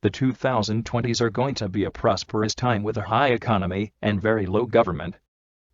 The 2020s are going to be a prosperous time with a high economy and very low government.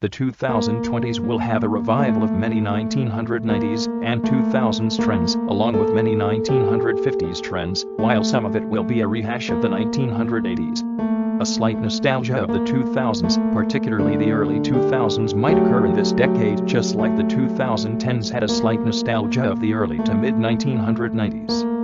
The 2020s will have a revival of many 1990s and 2000s trends, along with many 1950s trends, while some of it will be a rehash of the 1980s. A slight nostalgia of the 2000s, particularly the early 2000s, might occur in this decade, just like the 2010s had a slight nostalgia of the early to mid-1990s.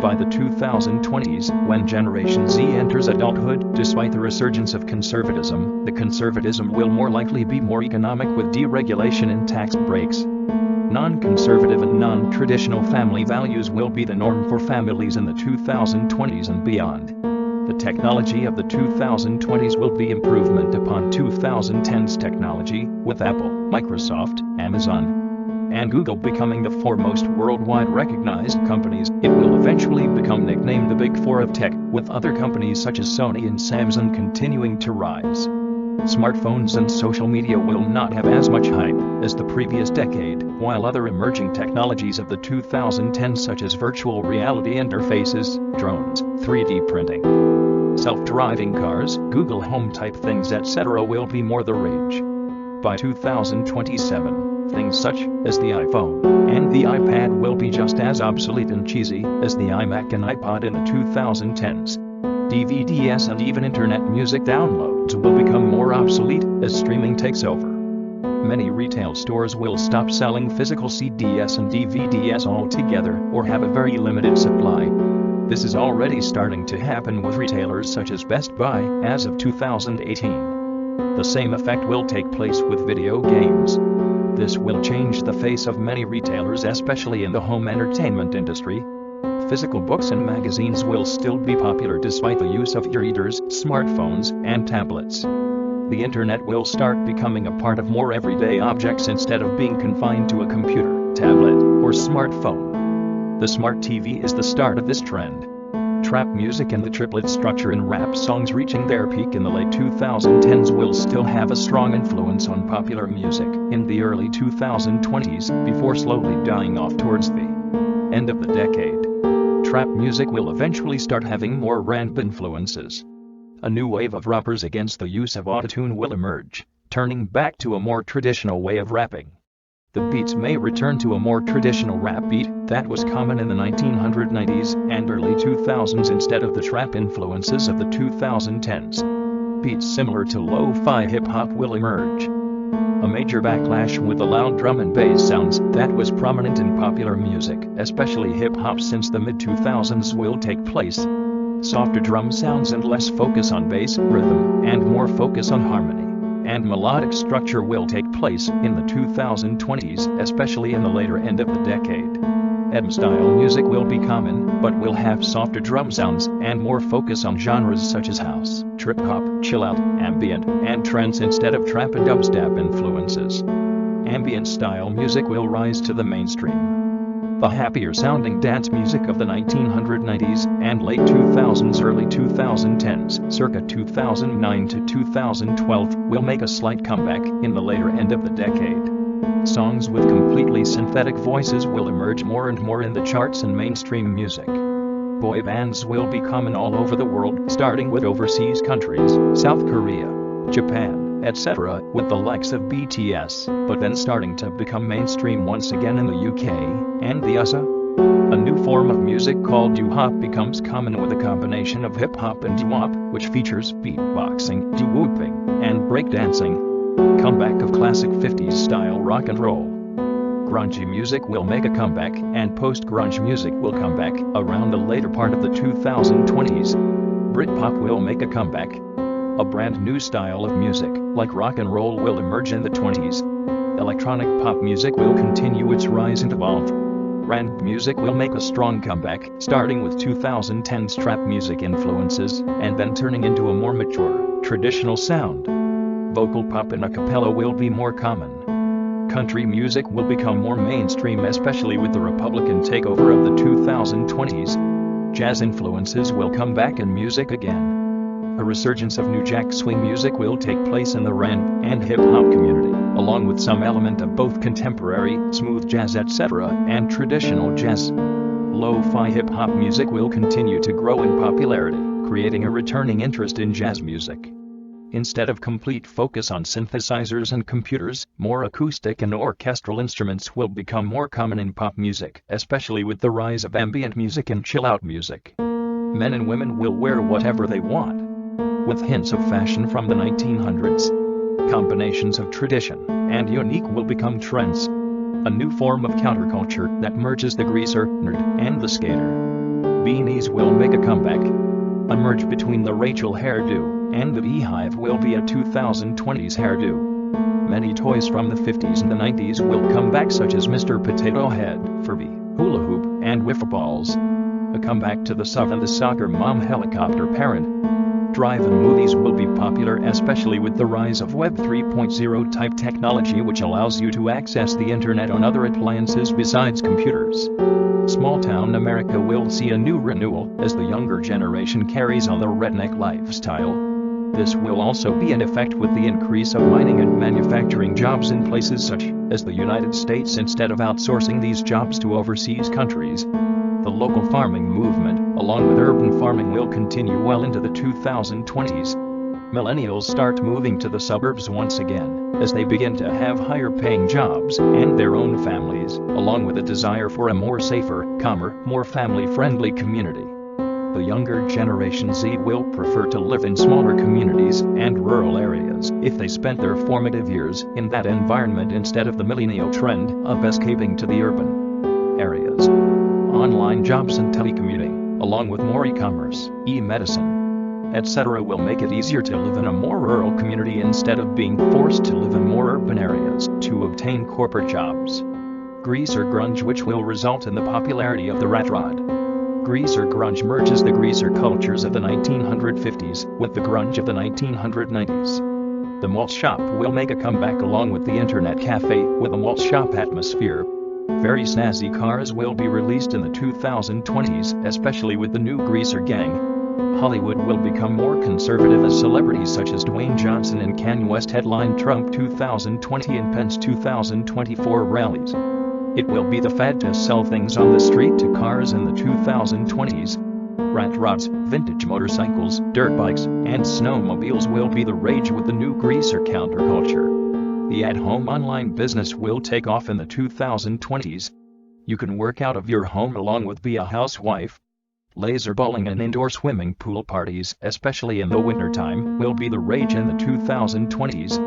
By the 2020s, when Generation Z enters adulthood, despite the resurgence of conservatism, the conservatism will more likely be more economic with deregulation and tax breaks. Non-conservative and non-traditional family values will be the norm for families in the 2020s and beyond. The technology of the 2020s will be improvement upon 2010's technology, with Apple, Microsoft, Amazon, and Google becoming the foremost worldwide recognized companies. It will eventually become nicknamed the Big Four of tech, with other companies such as Sony and Samsung continuing to rise. Smartphones and social media will not have as much hype as the previous decade, while other emerging technologies of the 2010s such as virtual reality interfaces, drones, 3D printing, self-driving cars, Google Home type things, etc. will be more the rage. By 2027, things such as the iPhone and the iPad will be just as obsolete and cheesy as the iMac and iPod in the 2010s. DVDs and even internet music downloads will become more obsolete as streaming takes over. Many retail stores will stop selling physical CDs and DVDs altogether or have a very limited supply. This is already starting to happen with retailers such as Best Buy as of 2018. The same effect will take place with video games. This will change the face of many retailers, especially in the home entertainment industry. Physical books and magazines will still be popular despite the use of e-readers, smartphones, and tablets. The internet will start becoming a part of more everyday objects instead of being confined to a computer, tablet, or smartphone. The smart TV is the start of this trend. Trap music and the triplet structure in rap songs reaching their peak in the late 2010s will still have a strong influence on popular music in the early 2020s, before slowly dying off towards the end of the decade. Trap music will eventually start having more rap influences. A new wave of rappers against the use of autotune will emerge, turning back to a more traditional way of rapping. The beats may return to a more traditional rap beat that was common in the 1990s and early 2000s instead of the trap influences of the 2010s. Beats similar to lo-fi hip-hop will emerge. A major backlash with the loud drum and bass sounds that was prominent in popular music, especially hip-hop since the mid-2000s, will take place. Softer drum sounds and less focus on bass, rhythm, and more focus on harmony and melodic structure will take place in the 2020s, especially in the later end of the decade. EDM-style music will be common, but will have softer drum sounds and more focus on genres such as house, trip-hop, chill-out, ambient, and trance instead of trap and dubstep influences. Ambient-style music will rise to the mainstream. The happier-sounding dance music of the 1990s and late 2000s, early 2010s, circa 2009 to 2012, will make a slight comeback in the later end of the decade. Songs with completely synthetic voices will emerge more and more in the charts and mainstream music. Boy bands will be common all over the world, starting with overseas countries, South Korea, Japan, etc., with the likes of BTS, but then starting to become mainstream once again in the UK and the USA. A new form of music called doo-wop becomes common with a combination of hip-hop and doo-wop, which features beatboxing, doo-whooping, and breakdancing. Comeback of classic 50s style rock and roll. Grungy music will make a comeback, and post-grunge music will come back around the later part of the 2020s. Britpop will make a comeback. A brand new style of music, like rock and roll, will emerge in the 20s. Electronic pop music will continue its rise and evolve. Rap music will make a strong comeback, starting with 2010's trap music influences, and then turning into a more mature, traditional sound. Vocal pop and a cappella will be more common. Country music will become more mainstream, especially with the Republican takeover of the 2020s. Jazz influences will come back in music again. A resurgence of new jack swing music will take place in the rap and hip-hop community, along with some element of both contemporary, smooth jazz, etc., and traditional jazz. Lo-fi hip-hop music will continue to grow in popularity, creating a returning interest in jazz music. Instead of complete focus on synthesizers and computers, more acoustic and orchestral instruments will become more common in pop music, especially with the rise of ambient music and chill-out music. Men and women will wear whatever they want, with hints of fashion from the 1900s. Combinations of tradition and unique will become trends. A new form of counterculture that merges the greaser, nerd, and the skater. Beanies will make a comeback. A merge between the Rachel hairdo and the beehive will be a 2020s hairdo. Many toys from the 50s and the 90s will come back, such as Mr. Potato Head, Furby, Hula Hoop, and Wiffle Balls. A comeback to the SUV and the soccer mom helicopter parent. Drive-in movies will be popular, especially with the rise of Web 3.0 type technology, which allows you to access the internet on other appliances besides computers. Small-town America will see a new renewal as the younger generation carries on the redneck lifestyle. This will also be in effect with the increase of mining and manufacturing jobs in places such as the United States instead of outsourcing these jobs to overseas countries. The local farming movement, along with urban farming, will continue well into the 2020s. Millennials start moving to the suburbs once again, as they begin to have higher-paying jobs and their own families, along with a desire for a more safer, calmer, more family-friendly community. The younger Generation Z will prefer to live in smaller communities and rural areas if they spent their formative years in that environment instead of the millennial trend of escaping to the urban areas. Online jobs and telecommuting, along with more e-commerce, e-medicine, etc. will make it easier to live in a more rural community instead of being forced to live in more urban areas to obtain corporate jobs. Greaser grunge, which will result in the popularity of the rat rod. Greaser grunge merges the greaser cultures of the 1950s with the grunge of the 1990s. The malt shop will make a comeback along with the internet cafe with a malt shop atmosphere. Very snazzy cars will be released in the 2020s, especially with the new Greaser gang. Hollywood will become more conservative as celebrities such as Dwayne Johnson and Kanye West headline Trump 2020 and Pence 2024 rallies. It will be the fad to sell things on the street to cars in the 2020s. Rat rods, vintage motorcycles, dirt bikes, and snowmobiles will be the rage with the new Greaser counterculture. The at-home online business will take off in the 2020s. You can work out of your home along with be a housewife. Laser bowling and indoor swimming pool parties, especially in the wintertime, will be the rage in the 2020s.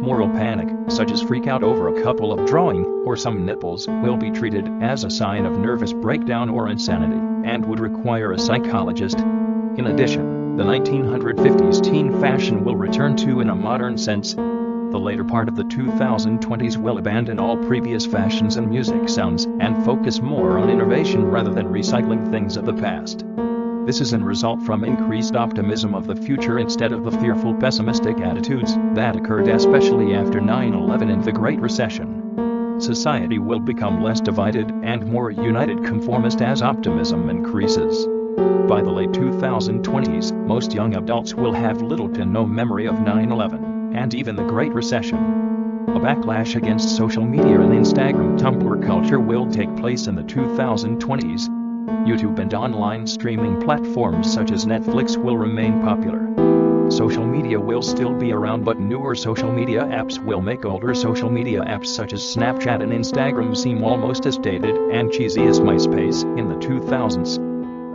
Moral panic, such as freak out over a couple of drawing or some nipples, will be treated as a sign of nervous breakdown or insanity, and would require a psychologist. In addition, the 1950s teen fashion will return to in a modern sense. The later part of the 2020s will abandon all previous fashions and music sounds and focus more on innovation rather than recycling things of the past. This is a result from increased optimism of the future instead of the fearful pessimistic attitudes that occurred especially after 9/11 and the Great Recession. Society will become less divided and more united conformist as optimism increases. By the late 2020s, most young adults will have little to no memory of 9/11. And even the Great Recession. A backlash against social media and Instagram Tumblr culture will take place in the 2020s. YouTube and online streaming platforms such as Netflix will remain popular. Social media will still be around, but newer social media apps will make older social media apps such as Snapchat and Instagram seem almost as dated and cheesy as MySpace in the 2000s.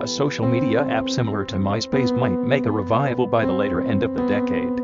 A social media app similar to MySpace might make a revival by the later end of the decade.